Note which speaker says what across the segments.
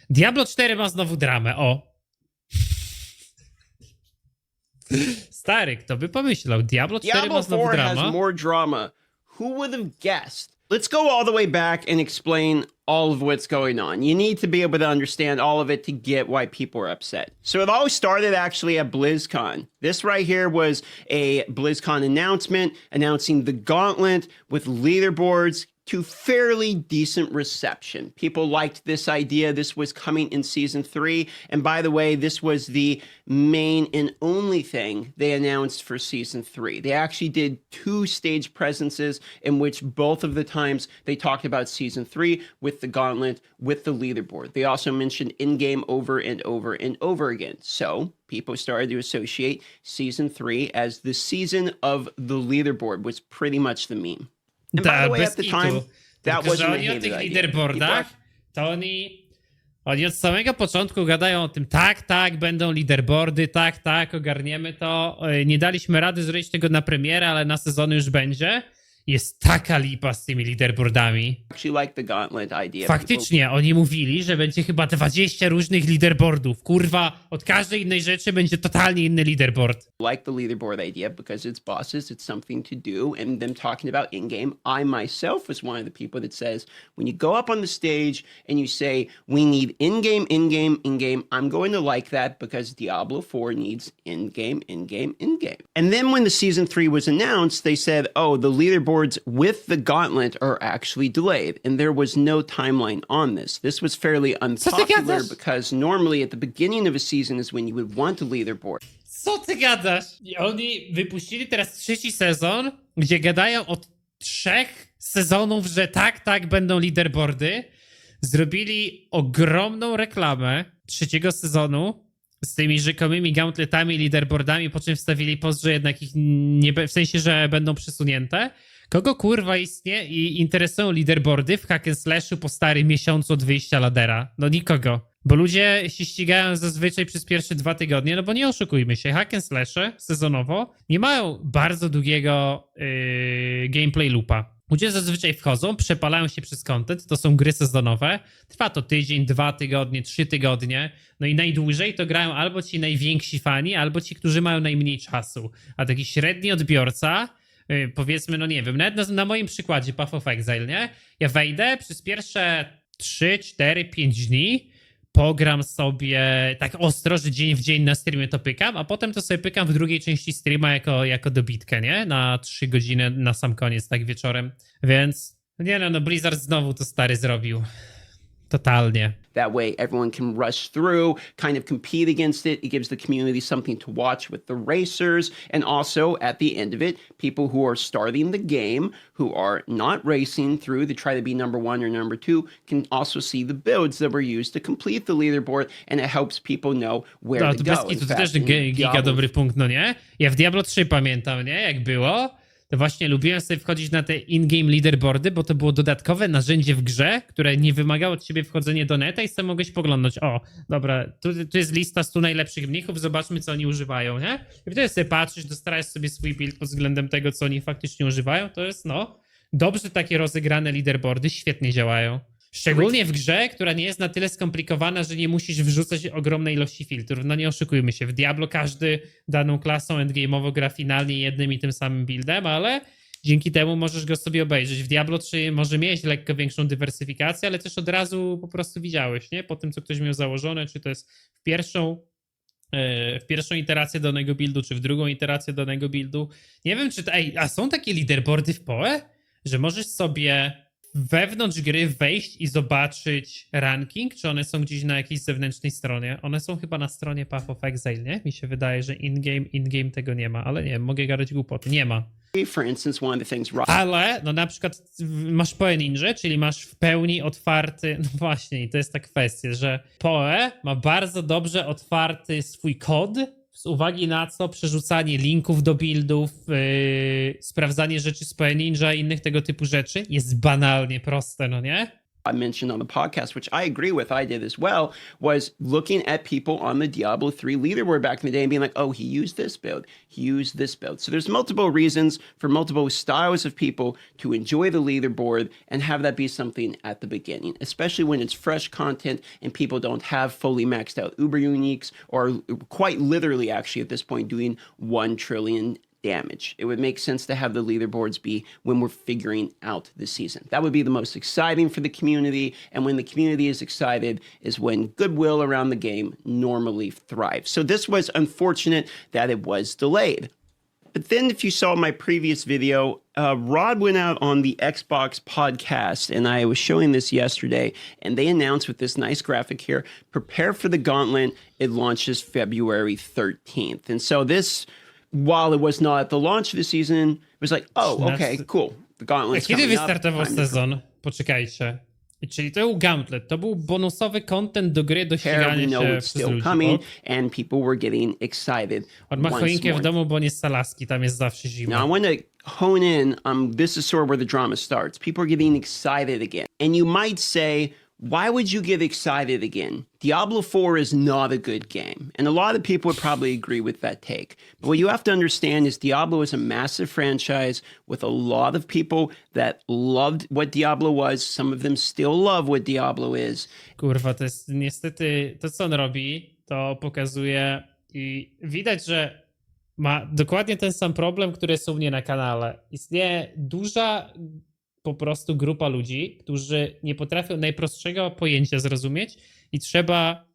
Speaker 1: Diablo 4 ma znowu dramę, o. Stary, kto by pomyślał? Diablo 4
Speaker 2: Diablo
Speaker 1: ma znowu
Speaker 2: 4 has
Speaker 1: drama.
Speaker 2: more drama. Who would have guessed? Let's go all the way back and explain all of what's going on. You need to be able to understand all of it to get why people are upset. So it all started actually at BlizzCon. This right here was a BlizzCon announcement announcing the gauntlet with leaderboards to fairly decent reception. People liked this idea. This was coming in season 3. And by the way, this was the main and only thing they announced for season 3. They actually did 2 stage presences in which both of the times they talked about season 3 with the gauntlet, with the leaderboard. They also mentioned in-game over and over and over again. So people started to associate season 3 as the season of the leaderboard, was pretty much the meme. And by the way, at the time, that
Speaker 1: Tylko,
Speaker 2: wasn't
Speaker 1: że
Speaker 2: a
Speaker 1: oni o
Speaker 2: hated
Speaker 1: tych
Speaker 2: idea.
Speaker 1: leaderboardach, to oni od samego początku gadają o tym, tak, będą leaderboardy, tak, ogarniemy to. Nie daliśmy rady zrobić tego na premierę, ale na sezony już będzie. Jest taka lipa z tymi leaderboardami.
Speaker 2: Actually like the gauntlet idea.
Speaker 1: Faktycznie, oni mówili, że będzie chyba 20 różnych leaderboardów. Kurwa, od każdej innej rzeczy będzie totalnie inny leaderboard.
Speaker 2: Like the leaderboard idea because it's bosses, it's something to do, and them talking about in-game. I myself was one of the people that says, when you go up on the stage and you say, we need in-game, I'm going to like that because Diablo 4 needs in-game. And then when the season 3 was announced, they said, oh, the leaderboards with the gauntlet are actually delayed, and there was no timeline on this. This was fairly unpopular because normally at the beginning of a season is when you would want a leaderboard.
Speaker 1: Co ty gadasz? I oni wypuścili teraz 3. sezon, gdzie gadają od 3 sezonów, że tak, będą leaderboardy. Zrobili ogromną reklamę 3. sezonu z tymi rzekomymi gauntletami, leaderboardami, po czym wstawili post, że jednak ich nie, w sensie, że będą przesunięte. Kogo kurwa istnieje i interesują leaderboardy w hack and slashu po starym miesiącu od wyjścia ladera? No nikogo. Bo ludzie się ścigają zazwyczaj przez pierwsze 2 tygodnie, no bo nie oszukujmy się, hack and slashe sezonowo nie mają bardzo długiego gameplay loopa. Ludzie zazwyczaj wchodzą, przepalają się przez content, to są gry sezonowe, trwa to tydzień, 2 tygodnie, 3 tygodnie, no i najdłużej to grają albo ci najwięksi fani, albo ci, którzy mają najmniej czasu, a taki średni odbiorca, powiedzmy, no nie wiem, nawet na moim przykładzie Path of Exile, nie? Ja wejdę przez pierwsze 3, 4, 5 dni, pogram sobie tak ostro, że dzień w dzień na streamie to pykam, a potem to sobie pykam w drugiej części streama jako dobitkę, nie? Na 3 godziny na sam koniec, tak wieczorem. Więc, nie no, Blizzard znowu to stary zrobił. Totalnie.
Speaker 2: That way everyone can rush through, kind of compete against it. It gives the community something to watch with the racers. And also, at the end of it, people who are starting the game, who are not racing through to try to be number 1 or number 2, can also see the builds that were used to complete the leaderboard, and it helps people know where to go.
Speaker 1: To też giga dobry punkt, no nie? Ja w Diablo 3 pamiętam, nie? Jak było, to właśnie lubiłem sobie wchodzić na te in-game leaderboardy, bo to było dodatkowe narzędzie w grze, które nie wymagało od ciebie wchodzenia do neta i sobie mogłeś poglądać, o, dobra, tu jest lista 100 najlepszych mnichów, zobaczmy, co oni używają, nie? I wtedy sobie patrzysz, dostajesz sobie swój build pod względem tego, co oni faktycznie używają, to jest, no, dobrze takie rozegrane leaderboardy, świetnie działają. Szczególnie w grze, która nie jest na tyle skomplikowana, że nie musisz wrzucać ogromnej ilości filtrów. No nie oszukujmy się, w Diablo każdy daną klasą endgame'owo gra finalnie jednym i tym samym buildem, ale dzięki temu możesz go sobie obejrzeć. W Diablo 3 może mieć lekko większą dywersyfikację, ale też od razu po prostu widziałeś, nie? Po tym, co ktoś miał założone, czy to jest w pierwszą iterację danego buildu, czy w drugą iterację danego buildu. Nie wiem, czy... a są takie leaderboardy w PoE, że możesz sobie wewnątrz gry wejść i zobaczyć ranking, czy one są gdzieś na jakiejś zewnętrznej stronie? One są chyba na stronie Path of Exile, nie? Mi się wydaje, że in-game tego nie ma, ale nie wiem, mogę gadać głupoty. Nie ma.
Speaker 2: For instance, one of the things...
Speaker 1: Ale, no na przykład masz PoE Ninja, czyli masz w pełni otwarty, no właśnie, i to jest ta kwestia, że PoE ma bardzo dobrze otwarty swój kod, z uwagi na co przerzucanie linków do buildów, sprawdzanie rzeczy z PoE Ninja i innych tego typu rzeczy jest banalnie proste, no nie?
Speaker 2: I mentioned on the podcast, which I agree with, I did as well, was looking at people on the Diablo 3 leaderboard back in the day and being like, oh, he used this build, he used this build. So there's multiple reasons for multiple styles of people to enjoy the leaderboard and have that be something at the beginning, especially when it's fresh content and people don't have fully maxed out Uber uniques or quite literally actually at this point doing 1 trillion damage. It would make sense to have the leaderboards be when we're figuring out the season. That would be the most exciting for the community, and when the community is excited is when goodwill around the game normally thrives. So this was unfortunate that it was delayed. But then if you saw my previous video, Rod went out on the Xbox podcast, and I was showing this yesterday, and they announced with this nice graphic here, prepare for the Gauntlet. It launches February 13th. And so this, while it was not at the launch of the season, it was like, oh, okay, cool. The Gauntlet's
Speaker 1: Kiedy
Speaker 2: coming up.
Speaker 1: wystartował sezon? Poczekajcie. Czyli to był Gauntlet, to był bonusowy content do gry, do
Speaker 2: We
Speaker 1: ścigania
Speaker 2: know
Speaker 1: się
Speaker 2: it's
Speaker 1: przez
Speaker 2: still
Speaker 1: ludzi.
Speaker 2: coming, and people were getting excited.
Speaker 1: On ma
Speaker 2: once
Speaker 1: choinkę
Speaker 2: more.
Speaker 1: w domu, bo nie z Salaski, tam jest zawsze
Speaker 2: Now,
Speaker 1: zima.
Speaker 2: I want to hone in. This is sort of where the drama starts. People are getting excited again. And you might say, why would you get excited again? Diablo 4 is not a good game. And a lot of people would probably agree with that take. But what you have to understand is Diablo is a massive franchise with a lot of people that loved what Diablo was. Some of them still love what Diablo is.
Speaker 1: Kurwa, to jest niestety, to co on robi, to pokazuje i widać, że ma dokładnie ten sam problem, który jest u mnie na kanale. Istnieje duża po prostu grupa ludzi, którzy nie potrafią najprostszego pojęcia zrozumieć i trzeba,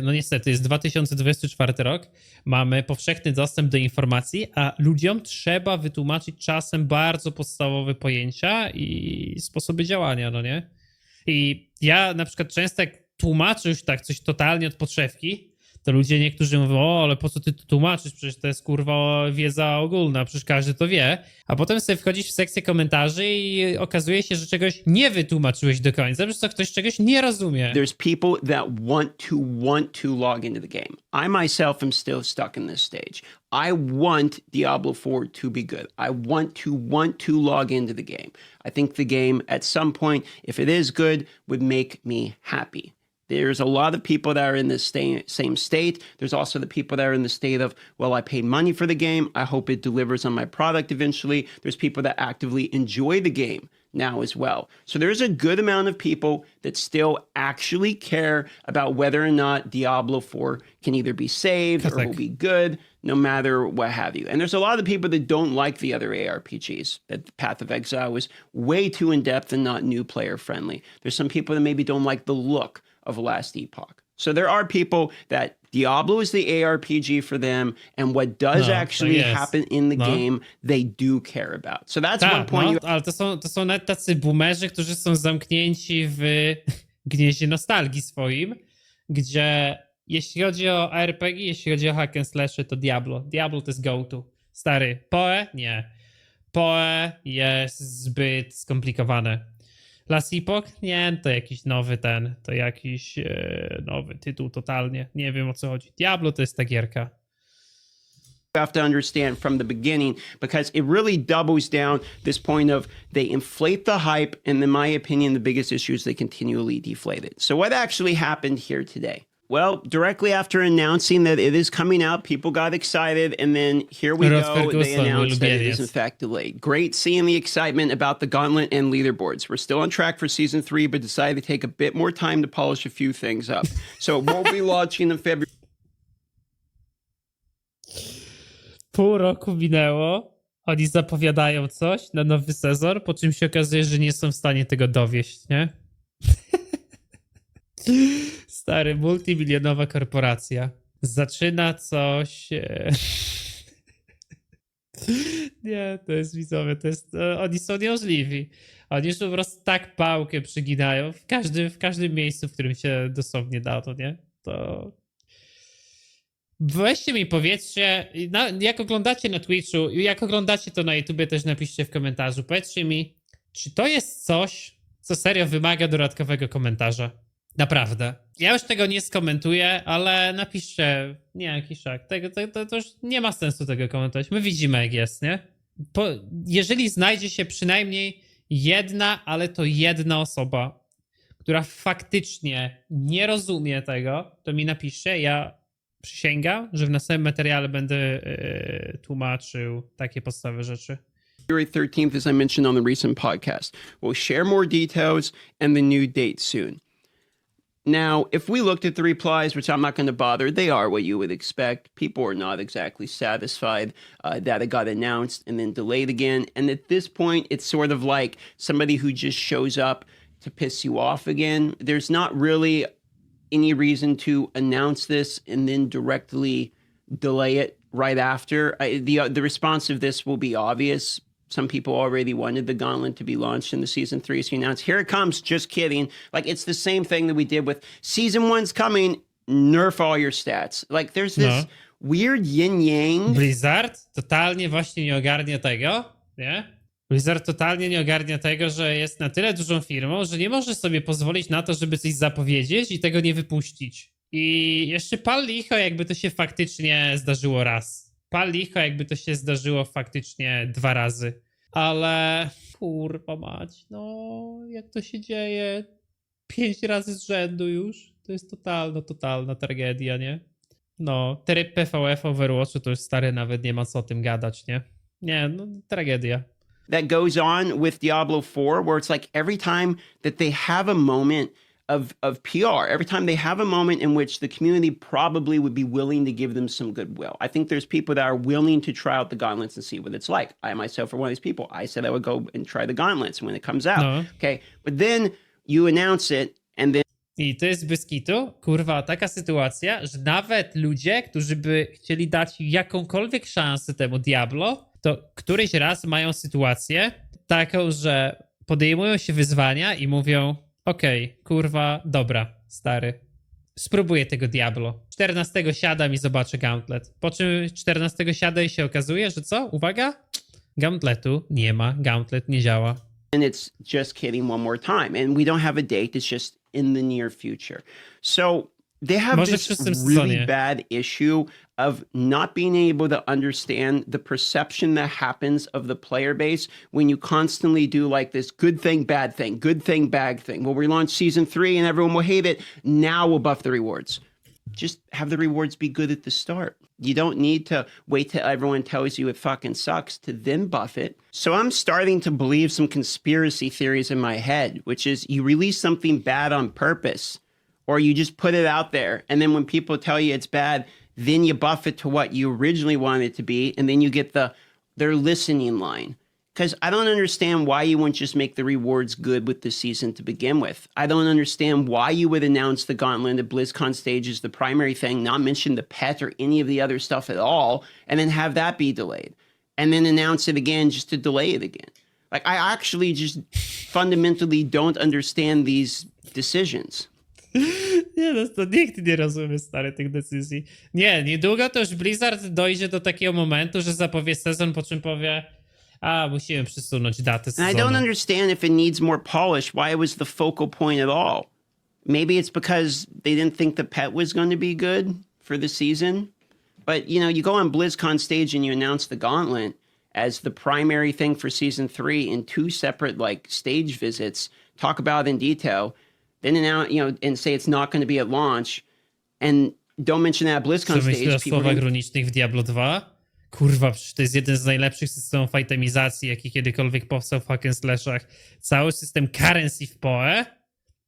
Speaker 1: no niestety jest 2024 rok, mamy powszechny dostęp do informacji, a ludziom trzeba wytłumaczyć czasem bardzo podstawowe pojęcia i sposoby działania, no nie? I ja na przykład często jak tłumaczę już tak coś totalnie od podszewki, to ludzie niektórzy mówią, o, ale po co ty to tłumaczysz? Przecież to jest kurwa wiedza ogólna, przecież każdy to wie. A potem sobie wchodzisz w sekcję komentarzy i okazuje się, że czegoś nie wytłumaczyłeś do końca, przez co ktoś czegoś nie rozumie.
Speaker 2: There's people that want to log into the game. I myself am still stuck in this stage. I want Diablo 4 to be good. I want to log into the game. I think the game at some point, if it is good, would make me happy. There's a lot of people that are in this same state. There's also the people that are in the state of, well, I paid money for the game. I hope it delivers on my product eventually. There's people that actively enjoy the game now as well. So there's a good amount of people that still actually care about whether or not Diablo 4 can either be saved or will be good, no matter what have you. And there's a lot of people that don't like the other ARPGs, that Path of Exile was way too in-depth and not new player friendly. There's some people that maybe don't like the look of Last Epoch. So there are people that Diablo is the ARPG for them, and what does actually happen in the game, they do care about. So that's one point.
Speaker 1: Ale to są nawet tacy boomerzy, którzy są zamknięci w gnieździe nostalgii swoim, gdzie jeśli chodzi o RPG, jeśli chodzi o hack and slashy, to Diablo. Diablo to jest go-to. Stary, PoE? Nie. PoE jest zbyt skomplikowane. Last Epoch? Nie, to jakiś nowy to jakiś nowy tytuł totalnie. Nie wiem o co chodzi. Diablo to jest ta gierka.
Speaker 2: You have to understand from the beginning, because it really doubles down this point of they inflate the hype, and in my opinion, the biggest issue is they continually deflate it. So what actually happened here today? Well, directly after announcing that it is coming out, people got excited, and then here we go. They announced that it is in fact delayed. Great seeing the excitement about the Gauntlet and leaderboards. We're still on track for Season 3, but decided to take a bit more time to polish a few things up. So it won't be launching in February.
Speaker 1: Pół roku minęło, oni zapowiadają coś na nowy sezon, po czym się okazuje, że nie są w stanie tego dowieść, nie? Stary, multimilionowa korporacja zaczyna coś... Nie, to jest widzowie, to jest... Oni są niemożliwi. Oni już po prostu tak pałkę przyginają w każdym miejscu, w którym się dosłownie da to, nie? To... Weźcie mi powiedzcie, jak oglądacie na Twitchu, jak oglądacie to na YouTubie, też napiszcie w komentarzu. Powiedzcie mi, czy to jest coś, co serio wymaga dodatkowego komentarza? Naprawdę. Ja już tego nie skomentuję, ale napiszcie, nie, Kiszak, to już nie ma sensu tego komentować. My widzimy, jak jest, nie? Jeżeli znajdzie się przynajmniej jedna, ale to jedna osoba, która faktycznie nie rozumie tego, to mi napisze. Ja przysięgam, że w następnym materiale będę tłumaczył takie podstawowe rzeczy.
Speaker 2: February 13th, as I mentioned on the recent podcast. We'll share more details and the new date soon. Now, if we looked at the replies, which I'm not going to bother, they are what you would expect. People are not exactly satisfied that it got announced and then delayed again. And at this point, it's sort of like somebody who just shows up to piss you off again. There's not really any reason to announce this and then directly delay it right after. The response of this will be obvious. Some people already wanted the gauntlet to be launched in the season 3, so you announce, here it comes, just kidding. Like, it's the same thing that we did with season 1's coming, nerf all your stats. Like, there's this weird yin-yang.
Speaker 1: Blizzard totalnie właśnie nie ogarnia tego, nie? Blizzard totalnie nie ogarnia tego, że jest na tyle dużą firmą, że nie może sobie pozwolić na to, żeby coś zapowiedzieć i tego nie wypuścić. I jeszcze pal licho, jakby to się faktycznie zdarzyło raz. Pal licho, jakby to się zdarzyło faktycznie 2 razy. Ale kurwa mać, no jak to się dzieje 5 razy z rzędu już, to jest totalna tragedia, nie? No, tryb PvE w Overwatchu to już stary, nawet nie ma co o tym gadać, nie? Nie, no tragedia.
Speaker 2: That goes on with Diablo 4, where it's like every time that they have a moment of PR, every time they have a moment in which the community probably would be willing to give them some goodwill. I think there's people that are willing to try out the gauntlets and see what it's like. I myself are one of these people. I said I would go and try the gauntlets when it comes out.
Speaker 1: No.
Speaker 2: Okay, but then you announce it and then
Speaker 1: I to jest bez kitu, kurwa, taka sytuacja, że nawet ludzie, którzy by chcieli dać jakąkolwiek szansę temu Diablo, to któryś raz mają sytuację taką, że podejmują się wyzwania i mówią, okej, kurwa, dobra, stary, spróbuję tego Diablo. 14 siadam i zobaczę gauntlet. Po czym 14 siada i się okazuje, że co? Uwaga, gauntletu nie ma, gauntlet nie działa.
Speaker 2: it's just kidding one more time. And we don't have a date, it's just in the near future. So they have
Speaker 1: Może w
Speaker 2: this
Speaker 1: szóstym
Speaker 2: really
Speaker 1: sezonie.
Speaker 2: bad issue of not being able to understand the perception that happens of the player base when you constantly do like this good thing, bad thing, good thing, bad thing. Well, we launch season 3 and everyone will hate it. Now we'll buff the rewards. Just have the rewards be good at the start. You don't need to wait till everyone tells you it fucking sucks to then buff it. So I'm starting to believe some conspiracy theories in my head, which is you release something bad on purpose, or you just put it out there. And then when people tell you it's bad, then you buff it to what you originally wanted it to be. And then you get their listening line. Because I don't understand why you wouldn't just make the rewards good with the season to begin with. I don't understand why you would announce the Gauntlet at BlizzCon stage as the primary thing, not mention the pet or any of the other stuff at all, and then have that be delayed. And then announce it again just to delay it again. Like, I actually just fundamentally don't understand these decisions.
Speaker 1: Nie, no to nikt nie rozumie, stary, tych decyzji. Nie, niedługo to już Blizzard dojdzie do takiego momentu, że zapowie sezon, po czym powie, a musimy przesunąć datę
Speaker 2: And I
Speaker 1: sezonu.
Speaker 2: don't understand if it needs more polish, why it was the focal point at all. Maybe it's because they didn't think the pet was going to be good for the season. But, you know, you go on BlizzCon stage and you announce the Gauntlet as the primary thing for season 3 in 2 separate, like, stage visits, talk about it in detail, then announce, you know, and say it's not going to be at launch, and don't mention that at BlizzCon
Speaker 1: Co myślisz o
Speaker 2: stage.
Speaker 1: słowach runicznych w Diablo 2? Kurwa, przecież to jest jeden z najlepszych systemów itemizacji, jaki kiedykolwiek powstał w hack and slashach. Cały system currency w PoE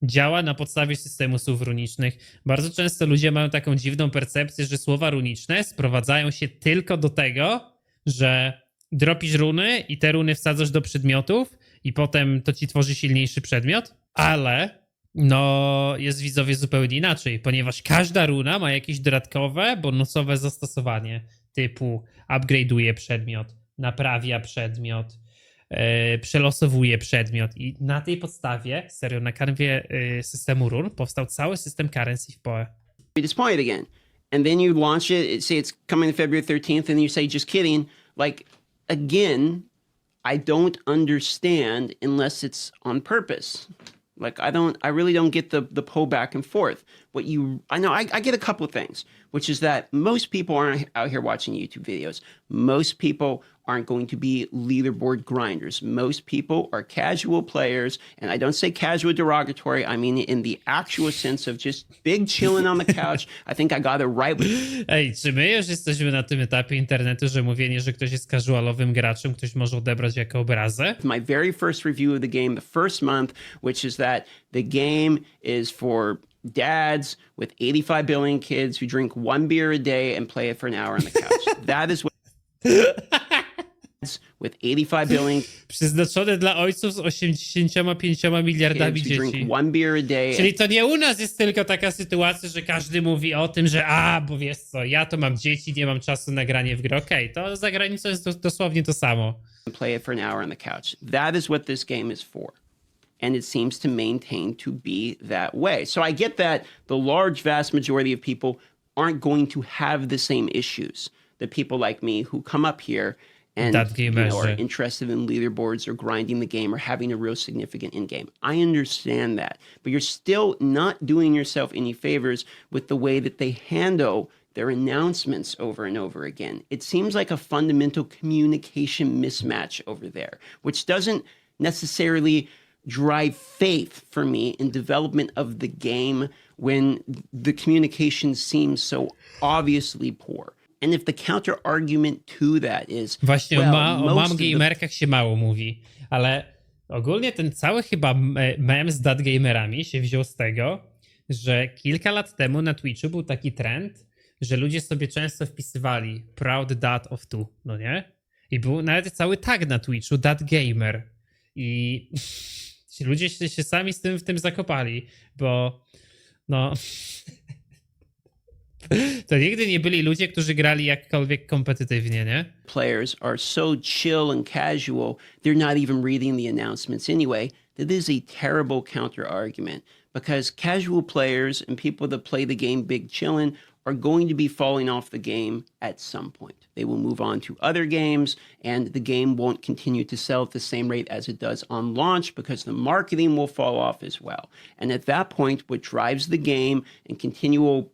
Speaker 1: działa na podstawie systemu słów runicznych. Bardzo często ludzie mają taką dziwną percepcję, że słowa runiczne sprowadzają się tylko do tego, że dropisz runy i te runy wsadzasz do przedmiotów i potem to ci tworzy silniejszy przedmiot, ale no jest widzowie zupełnie inaczej, ponieważ każda runa ma jakieś dodatkowe, bonusowe zastosowanie, typu upgrade'uje przedmiot, naprawia przedmiot, przelosowuje przedmiot i na tej podstawie, serio, na kanwie systemu run powstał cały system currency w PoE.
Speaker 2: Disappointed again. And then you launch it, say it's coming February 13th, and you say, just kidding. Like, again, I don't understand unless it's on purpose. Like, I really don't get the pull back and forth. I get a couple of things, which is that most people aren't out here watching YouTube videos. Most people aren't going to be leaderboard grinders. Most people are casual players, and I don't say casual derogatory, I mean in the actual sense of just big chilling on the couch. I think I got it right with
Speaker 1: Ej, czy my już jesteśmy na tym etapie internetu, że mówienie, że ktoś jest casualowym graczem, ktoś może odebrać jako obrazę?
Speaker 2: my very first review of the game the first month, which is that the game is for dads with 85 billion kids who drink one beer a day and play it for an hour on the couch. That is what with 85 billion
Speaker 1: Przeznaczone dla ojców z 85 miliardami
Speaker 2: kids who
Speaker 1: dzieci.
Speaker 2: drink one beer a day.
Speaker 1: Czyli to nie u nas jest tylko taka sytuacja, że każdy mówi o tym, że bo wiesz co, ja to mam dzieci, nie mam czasu na granie w grę. Okej, to za granicą jest dosłownie to samo.
Speaker 2: Play it for an hour on the couch. That is what this game is for. And it seems to maintain to be that way. So I get that the large, vast majority of people aren't going to have the same issues. The people like me who come up here and are interested in leaderboards or grinding the game or having a real significant in-game. I understand that. But you're still not doing yourself any favors with the way that they handle their announcements over and over again. It seems like a fundamental communication mismatch over there, which doesn't necessarily drive faith for me in development of the game when the communication seems so obviously poor. And if the counter argument to that is
Speaker 1: Właśnie
Speaker 2: well,
Speaker 1: o mam gamerkach się mało mówi, ale ogólnie ten cały chyba mem z dad gamerami się wziął z tego, że kilka lat temu na Twitchu był taki trend, że ludzie sobie często wpisywali proud dad of two, no nie? I był nawet cały tag na Twitchu, dad gamer. I ci ludzie się sami w tym zakopali, bo no... To nigdy nie byli ludzie, którzy grali jakkolwiek kompetytywnie, nie?
Speaker 2: Players are so chill and casual, they're not even reading the announcements anyway. That is a terrible counter argument because casual players and people that play the game big chillin' are going to be falling off the game at some point. They will move on to other games and the game won't continue to sell at the same rate as it does on launch because the marketing will fall off as well. And at that point, what drives the game and continual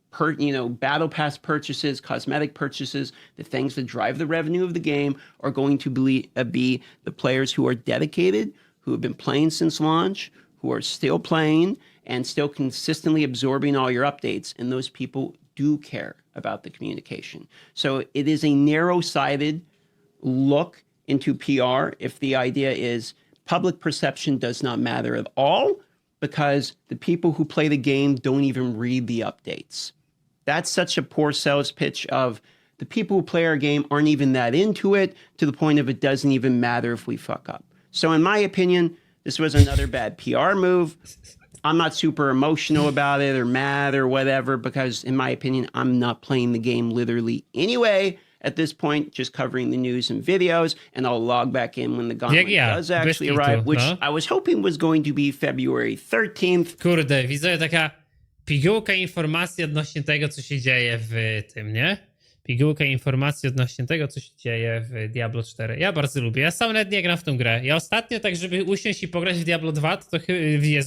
Speaker 2: battle pass purchases, cosmetic purchases, the things that drive the revenue of the game are going to be the players who are dedicated, who have been playing since launch, who are still playing and still consistently absorbing all your updates. And those people do care about the communication. So it is a narrow-sided look into PR if the idea is public perception does not matter at all because the people who play the game don't even read the updates. That's such a poor sales pitch of the people who play our game aren't even that into it to the point of it doesn't even matter if we fuck up. So in my opinion, this was another bad PR move. I'm not super emotional about it or mad or whatever because in my opinion, I'm not playing the game literally anyway at this point, just covering the news and videos, and I'll log back in when the gauntlet does actually arrive, which I was hoping was going to be February 13th.
Speaker 1: Kurde, widzę taka pigułka informacji odnośnie tego, co się dzieje w tym, nie? Pigułka informacji odnośnie tego, co się dzieje w Diablo 4. Ja bardzo lubię. Ja sam nawet nie gram w tą grę. Ja ostatnio tak, żeby usiąść i pograć w Diablo 2,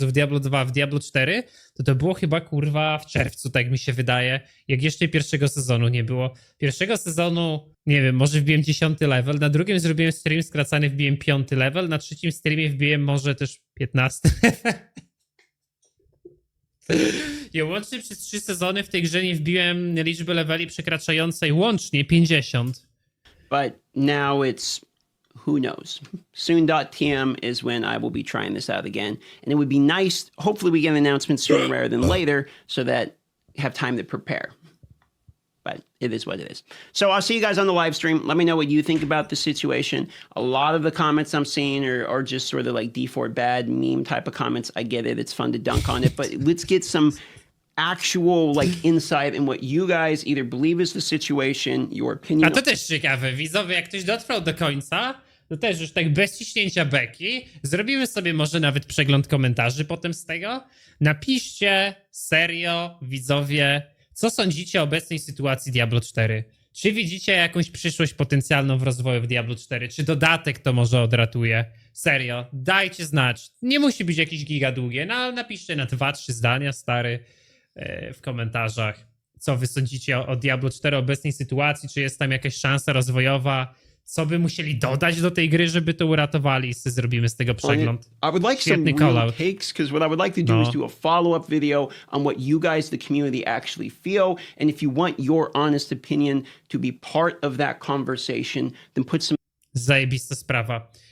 Speaker 1: w Diablo 2, w Diablo 4, to było chyba kurwa w czerwcu, tak mi się wydaje. Jak jeszcze pierwszego sezonu nie było. Pierwszego sezonu, nie wiem, może wbiłem 10 level, na drugim zrobiłem stream skracany, wbiłem 5 level, na trzecim streamie wbiłem może też 15 level. Ja łącznie przez 3 sezony w tej grze nie wbiłem liczby leveli przekraczającej łącznie 50.
Speaker 2: But now it's, who knows? Soon.tm is when I will be trying this out again. And it would be nice, hopefully we get an announcement sooner rather than later so that I have time to prepare. But it is what it is. So I'll see you guys on the live stream. Let me know what you think about the situation. A lot of the comments I'm seeing are just sort of like D4 bad meme type of comments. I get it. It's fun to dunk on it. But let's get some actual insight in what you guys either believe is the situation, your opinion.
Speaker 1: A to też ciekawe. Widzowie, jak ktoś dotrwał do końca, to też już tak bez ciśnięcia beki. Zrobimy sobie może nawet przegląd komentarzy potem z tego. Napiszcie serio, widzowie, co sądzicie o obecnej sytuacji Diablo 4? Czy widzicie jakąś przyszłość potencjalną w rozwoju w Diablo 4? Czy dodatek to może odratuje? Serio, dajcie znać. Nie musi być jakieś giga długie, no napiszcie na 2-3 zdania, stary, w komentarzach. Co wy sądzicie o Diablo 4 obecnej sytuacji? Czy jest tam jakaś szansa rozwojowa? co by musieli dodać do tej gry, żeby to uratowali. Zrobimy z tego przegląd.
Speaker 2: I would like some
Speaker 1: Świetny
Speaker 2: real
Speaker 1: call-out.
Speaker 2: takes, because what I would like to do is do a follow-up video on what you guys, the community, actually feel. And if you want your honest opinion to be part of that conversation, then put some
Speaker 1: Zajebista sprawa.